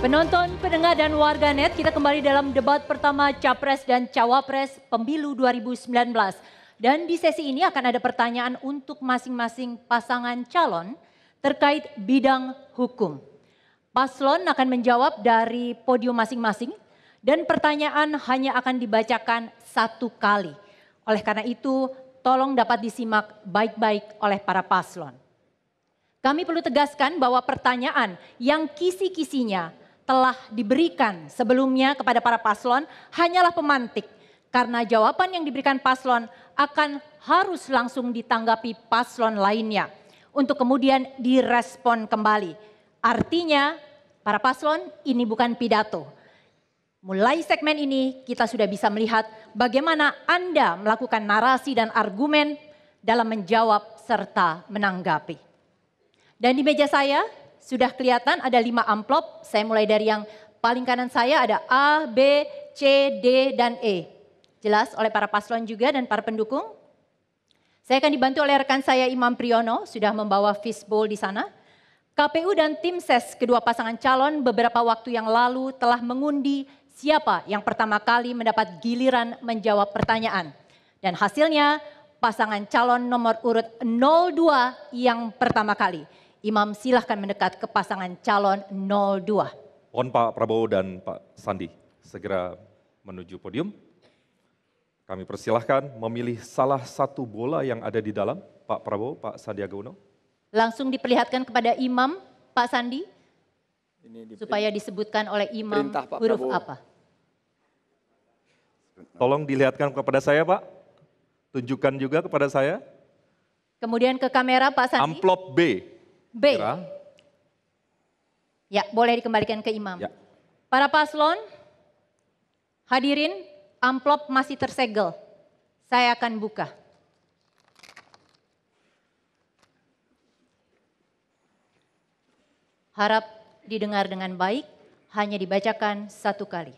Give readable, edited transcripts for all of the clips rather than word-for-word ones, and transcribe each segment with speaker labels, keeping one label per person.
Speaker 1: Penonton, pendengar dan warganet, kita kembali dalam debat pertama Capres dan Cawapres Pemilu 2019. Dan di sesi ini akan ada pertanyaan untuk masing-masing pasangan calon terkait bidang hukum. Paslon akan menjawab dari podium masing-masing dan pertanyaan hanya akan dibacakan satu kali. Oleh karena itu, tolong dapat disimak baik-baik oleh para paslon. Kami perlu tegaskan bahwa pertanyaan yang kisi-kisinya telah diberikan sebelumnya kepada para paslon hanyalah pemantik. Karena jawaban yang diberikan paslon akan harus langsung ditanggapi paslon lainnya untuk kemudian direspon kembali. Artinya para paslon ini bukan pidato. Mulai segmen ini kita sudah bisa melihat bagaimana Anda melakukan narasi dan argumen dalam menjawab serta menanggapi. Dan di meja saya sudah kelihatan ada 5 amplop. Saya mulai dari yang paling kanan saya ada A, B, C, D, dan E. Jelas oleh para paslon juga dan para pendukung. Saya akan dibantu oleh rekan saya Imam Priyono, sudah membawa fishbowl di sana. KPU dan tim ses kedua pasangan calon beberapa waktu yang lalu telah mengundi siapa yang pertama kali mendapat giliran menjawab pertanyaan. Dan hasilnya pasangan calon nomor urut 02 yang pertama kali. Imam, silahkan mendekat ke pasangan calon 02.
Speaker 2: Mohon Pak Prabowo dan Pak Sandi segera menuju podium. Kami persilahkan memilih salah satu bola yang ada di dalam, Pak Prabowo, Pak Sandiaga Uno.
Speaker 1: Langsung diperlihatkan kepada Imam, Pak Sandi, supaya disebutkan oleh Imam huruf apa.
Speaker 2: Tolong dilihatkan kepada saya, Pak. Tunjukkan juga kepada saya.
Speaker 1: Kemudian ke kamera, Pak Sandi.
Speaker 2: Amplop B.
Speaker 1: B. Ya, boleh dikembalikan ke Imam.
Speaker 2: Ya.
Speaker 1: Para paslon, hadirin, amplop masih tersegel. Saya akan buka. Harap didengar dengan baik, hanya dibacakan satu kali.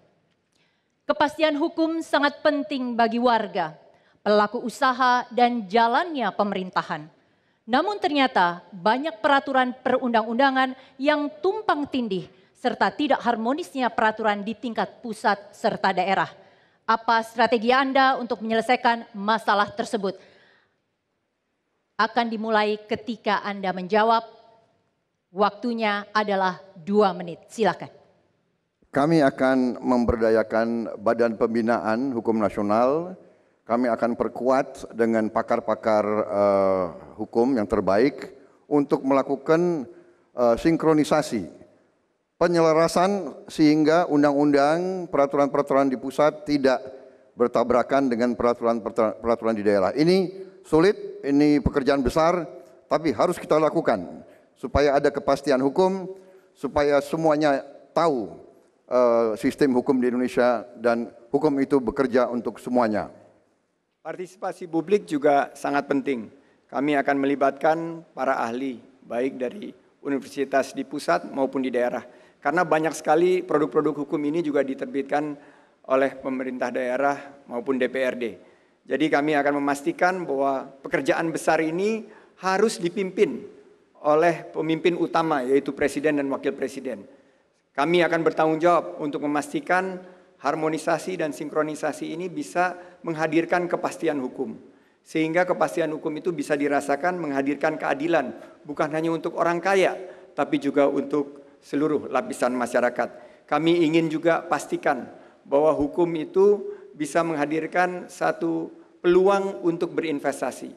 Speaker 1: Kepastian hukum sangat penting bagi warga, pelaku usaha dan jalannya pemerintahan. Namun ternyata banyak peraturan perundang-undangan yang tumpang tindih serta tidak harmonisnya peraturan di tingkat pusat serta daerah. Apa strategi Anda untuk menyelesaikan masalah tersebut? Akan dimulai ketika Anda menjawab. Waktunya adalah 2 menit. Silakan.
Speaker 3: Kami akan memberdayakan Badan Pembinaan Hukum Nasional. Kami akan perkuat dengan pakar-pakar hukum yang terbaik untuk melakukan sinkronisasi, penyelarasan sehingga undang-undang, peraturan-peraturan di pusat tidak bertabrakan dengan peraturan di daerah. Ini sulit, ini pekerjaan besar, tapi harus kita lakukan supaya ada kepastian hukum, supaya semuanya tahu sistem hukum di Indonesia dan hukum itu bekerja untuk semuanya.
Speaker 4: Partisipasi publik juga sangat penting. Kami akan melibatkan para ahli, baik dari universitas di pusat maupun di daerah. Karena banyak sekali produk-produk hukum ini juga diterbitkan oleh pemerintah daerah maupun DPRD. Jadi kami akan memastikan bahwa pekerjaan besar ini harus dipimpin oleh pemimpin utama, yaitu Presiden dan Wakil Presiden. Kami akan bertanggung jawab untuk memastikan harmonisasi dan sinkronisasi ini bisa menghadirkan kepastian hukum. Sehingga kepastian hukum itu bisa dirasakan menghadirkan keadilan. Bukan hanya untuk orang kaya, tapi juga untuk seluruh lapisan masyarakat. Kami ingin juga pastikan bahwa hukum itu bisa menghadirkan satu peluang untuk berinvestasi.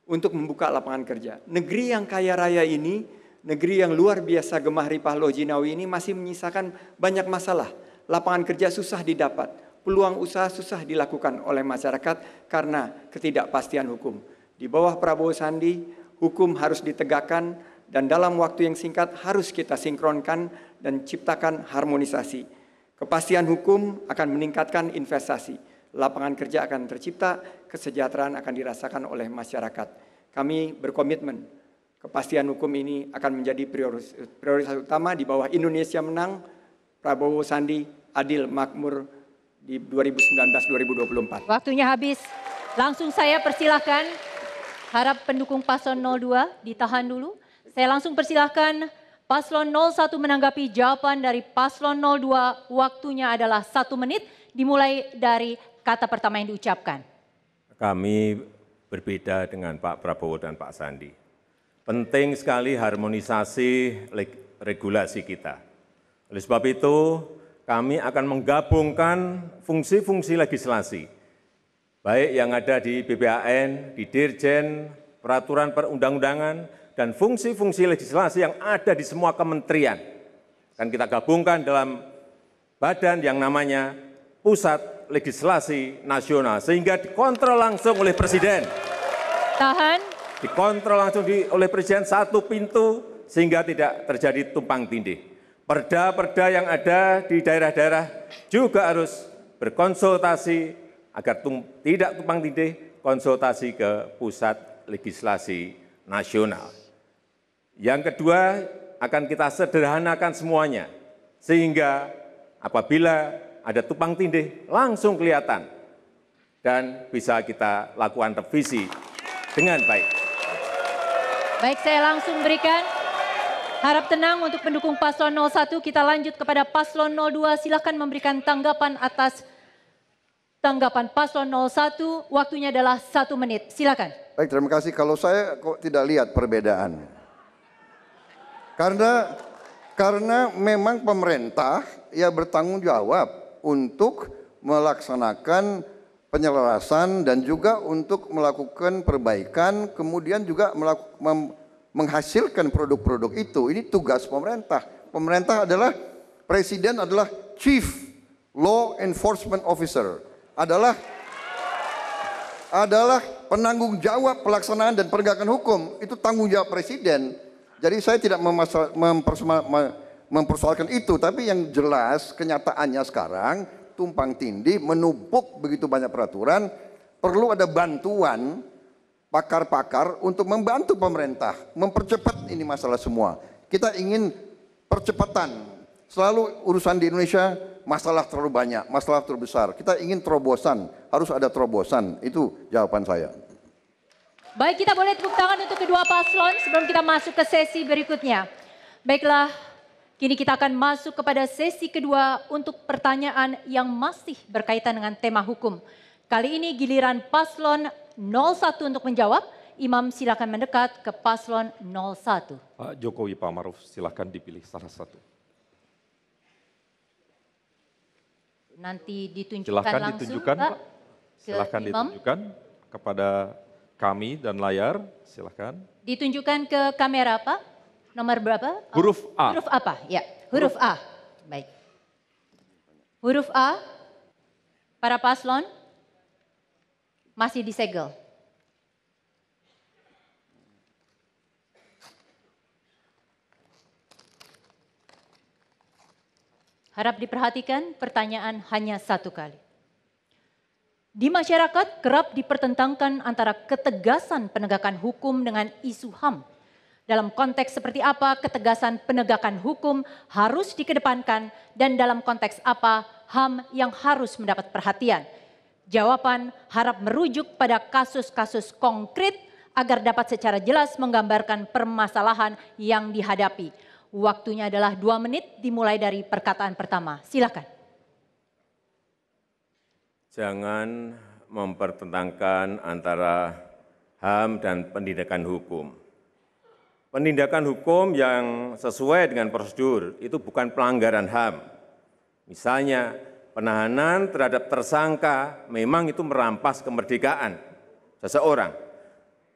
Speaker 4: Untuk membuka lapangan kerja. Negeri yang kaya raya ini, negeri yang luar biasa gemah ripah loh jinawi ini masih menyisakan banyak masalah. Lapangan kerja susah didapat, peluang usaha susah dilakukan oleh masyarakat karena ketidakpastian hukum. Di bawah Prabowo Sandi, hukum harus ditegakkan dan dalam waktu yang singkat harus kita sinkronkan dan ciptakan harmonisasi. Kepastian hukum akan meningkatkan investasi, lapangan kerja akan tercipta, kesejahteraan akan dirasakan oleh masyarakat. Kami berkomitmen, kepastian hukum ini akan menjadi prioritas utama di bawah Indonesia Menang, Prabowo Sandi, adil makmur di 2019-2024.
Speaker 1: Waktunya habis. Langsung saya persilahkan, harap pendukung paslon 02 ditahan dulu. Saya langsung persilahkan Paslon 01 menanggapi jawaban dari Paslon 02, waktunya adalah 1 menit, dimulai dari kata pertama yang diucapkan.
Speaker 5: Kami berbeda dengan Pak Prabowo dan Pak Sandi. Penting sekali harmonisasi regulasi kita. Oleh sebab itu, kami akan menggabungkan fungsi-fungsi legislasi, baik yang ada di BPAN, di Dirjen, peraturan perundang-undangan, dan fungsi-fungsi legislasi yang ada di semua kementerian. Dan kita gabungkan dalam badan yang namanya Pusat Legislasi Nasional, sehingga dikontrol langsung oleh Presiden.
Speaker 1: Tahan.
Speaker 5: Dikontrol langsung oleh Presiden, satu pintu, sehingga tidak terjadi tumpang tindih. Perda-perda yang ada di daerah-daerah juga harus berkonsultasi agar tidak tumpang tindih, konsultasi ke Pusat Legislasi Nasional. Yang kedua, akan kita sederhanakan semuanya, sehingga apabila ada tumpang tindih langsung kelihatan dan bisa kita lakukan revisi dengan baik.
Speaker 1: Baik, saya langsung berikan. Harap tenang untuk pendukung Paslon 01, kita lanjut kepada Paslon 02. Silakan memberikan tanggapan atas tanggapan Paslon 01. Waktunya adalah 1 menit. Silakan.
Speaker 3: Baik, terima kasih. Kalau saya kok tidak lihat perbedaan. Karena memang pemerintah ya bertanggung jawab untuk melaksanakan penyelarasan dan juga untuk melakukan perbaikan, kemudian juga menghasilkan produk-produk itu. Ini tugas pemerintah. Pemerintah adalah, Presiden adalah Chief Law Enforcement Officer, adalah penanggung jawab pelaksanaan dan penegakan hukum. Itu tanggung jawab Presiden. Jadi saya tidak mempersoalkan itu, tapi yang jelas kenyataannya sekarang tumpang tindih, menumpuk begitu banyak peraturan, perlu ada bantuan pakar-pakar untuk membantu pemerintah mempercepat ini masalah semua. Kita ingin percepatan. Selalu urusan di Indonesia masalah terlalu banyak, masalah terlalu besar. Kita ingin terobosan, harus ada terobosan. Itu jawaban saya.
Speaker 1: Baik, kita boleh tepuk tangan untuk kedua paslon sebelum kita masuk ke sesi berikutnya. Baiklah, kini kita akan masuk kepada sesi kedua untuk pertanyaan yang masih berkaitan dengan tema hukum. Kali ini giliran paslon 01 untuk menjawab. Imam silakan mendekat ke paslon 01.
Speaker 2: Pak Jokowi, Pak Maruf, silakan dipilih salah satu.
Speaker 1: Nanti ditunjukkan
Speaker 2: Silakan
Speaker 1: langsung,
Speaker 2: ditunjukkan,
Speaker 1: Pak.
Speaker 2: Pak. Silakan ditunjukkan kepada kami dan layar, silakan.
Speaker 1: Ditunjukkan ke kamera, Pak. Nomor berapa?
Speaker 2: Huruf A.
Speaker 1: Huruf apa? Ya, huruf A. Baik. Huruf A, para paslon masih disegel. Harap diperhatikan, pertanyaan hanya satu kali. Di masyarakat kerap dipertentangkan antara ketegasan penegakan hukum dengan isu HAM. Dalam konteks seperti apa ketegasan penegakan hukum harus dikedepankan dan dalam konteks apa HAM yang harus mendapat perhatian. Jawaban harap merujuk pada kasus-kasus konkret agar dapat secara jelas menggambarkan permasalahan yang dihadapi. Waktunya adalah 2 menit dimulai dari perkataan pertama. Silakan.
Speaker 5: Jangan mempertentangkan antara HAM dan penindakan hukum. Penindakan hukum yang sesuai dengan prosedur itu bukan pelanggaran HAM. Misalnya penahanan terhadap tersangka memang itu merampas kemerdekaan seseorang.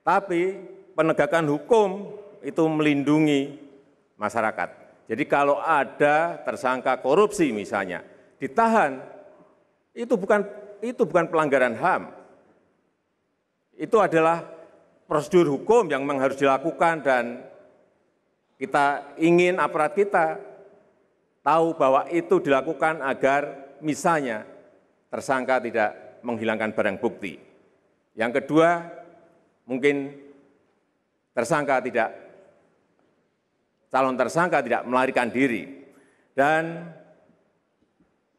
Speaker 5: Tapi penegakan hukum itu melindungi masyarakat. Jadi kalau ada tersangka korupsi misalnya, ditahan, itu bukan pelanggaran HAM. Itu adalah prosedur hukum yang memang harus dilakukan dan kita ingin aparat kita tahu bahwa itu dilakukan agar misalnya tersangka tidak menghilangkan barang bukti. Yang kedua, mungkin calon tersangka tidak melarikan diri. Dan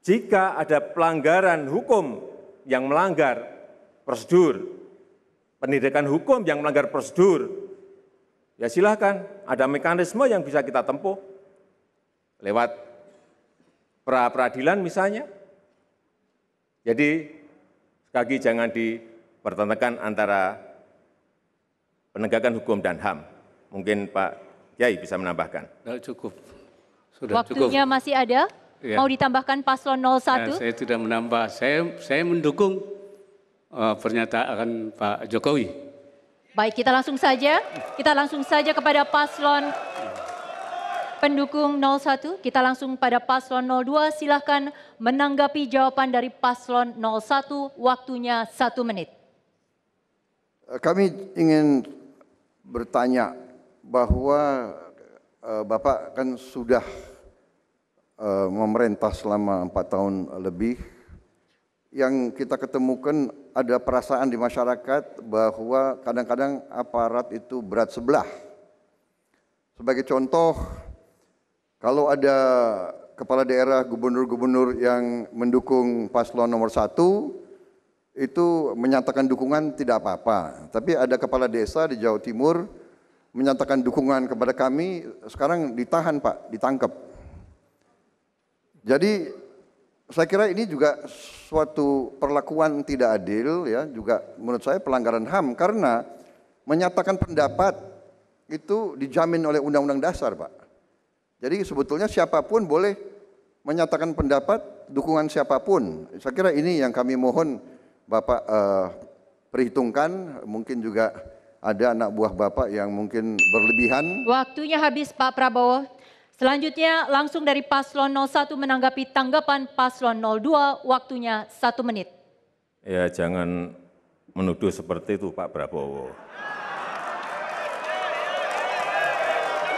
Speaker 5: jika ada pelanggaran hukum yang melanggar prosedur, penindakan hukum yang melanggar prosedur, ya silahkan, ada mekanisme yang bisa kita tempuh lewat pra-peradilan misalnya. Jadi sekali lagi jangan dipertentangkan antara penegakan hukum dan HAM. Mungkin Pak Kiai bisa menambahkan.
Speaker 6: Cukup. Sudah
Speaker 1: Waktunya
Speaker 6: cukup.
Speaker 1: masih ada.
Speaker 6: Ya.
Speaker 1: Mau ditambahkan paslon 01?
Speaker 6: Saya tidak menambah. Saya mendukung pernyataan Pak Jokowi.
Speaker 1: Baik, kita langsung saja kepada paslon pendukung 01. Kita langsung pada paslon 02. Silahkan menanggapi jawaban dari paslon 01. Waktunya 1 menit.
Speaker 3: Kami ingin bertanya bahwa Bapak kan sudah memerintah selama 4 tahun lebih. Yang kita ketemukan ada perasaan di masyarakat bahwa kadang-kadang aparat itu berat sebelah. Sebagai contoh, kalau ada kepala daerah, gubernur-gubernur yang mendukung paslon nomor 1, itu menyatakan dukungan tidak apa-apa. Tapi ada kepala desa di Jawa Timur menyatakan dukungan kepada kami, sekarang ditahan Pak, ditangkap. Jadi saya kira ini juga suatu perlakuan tidak adil, ya, juga menurut saya pelanggaran HAM karena menyatakan pendapat itu dijamin oleh Undang-Undang Dasar, Pak. Jadi sebetulnya siapapun boleh menyatakan pendapat, dukungan siapapun. Saya kira ini yang kami mohon Bapak perhitungkan, mungkin juga ada anak buah Bapak yang mungkin berlebihan.
Speaker 1: Waktunya habis Pak Prabowo. Selanjutnya langsung dari paslon 01 menanggapi tanggapan paslon 02, waktunya 1 menit.
Speaker 5: Ya jangan menuduh seperti itu Pak Prabowo.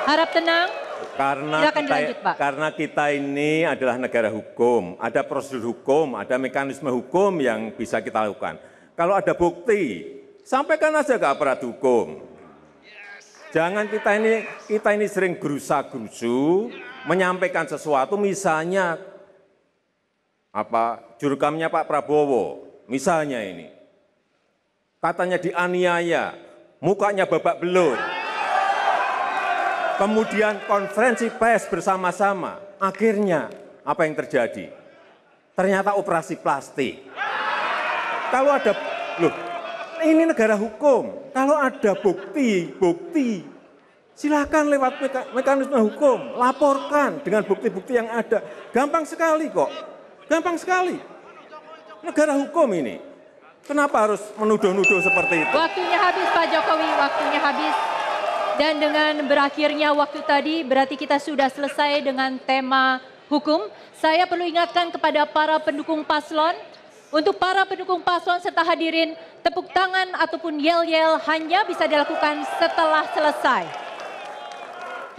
Speaker 1: Harap tenang. Silakan
Speaker 5: Kita,
Speaker 1: dilanjut, Pak.
Speaker 5: karena kita ini adalah negara hukum, ada prosedur hukum, ada mekanisme hukum yang bisa kita lakukan. Kalau ada bukti, sampaikan aja ke aparat hukum. Jangan kita ini sering gerusa-gerusu, menyampaikan sesuatu, misalnya jurukamnya Pak Prabowo, misalnya ini, katanya dianiaya, mukanya babak belur. Kemudian konferensi pers bersama-sama, akhirnya apa yang terjadi? Ternyata operasi plastik. Kalau ada, loh ini negara hukum, kalau ada bukti, silakan lewat mekanisme hukum, laporkan dengan bukti-bukti yang ada. Gampang sekali kok, gampang sekali. Negara hukum ini, kenapa harus menuduh-nuduh seperti itu?
Speaker 1: Waktunya habis Pak Jokowi, waktunya habis. Dan dengan berakhirnya waktu tadi berarti kita sudah selesai dengan tema hukum. Saya perlu ingatkan kepada para pendukung paslon, untuk para pendukung paslon serta hadirin, tepuk tangan ataupun yel-yel hanya bisa dilakukan setelah selesai.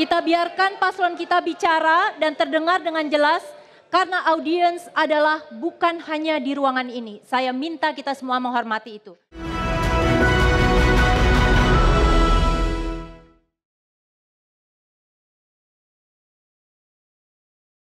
Speaker 1: Kita biarkan paslon kita bicara dan terdengar dengan jelas karena audiens adalah bukan hanya di ruangan ini. Saya minta kita semua menghormati itu.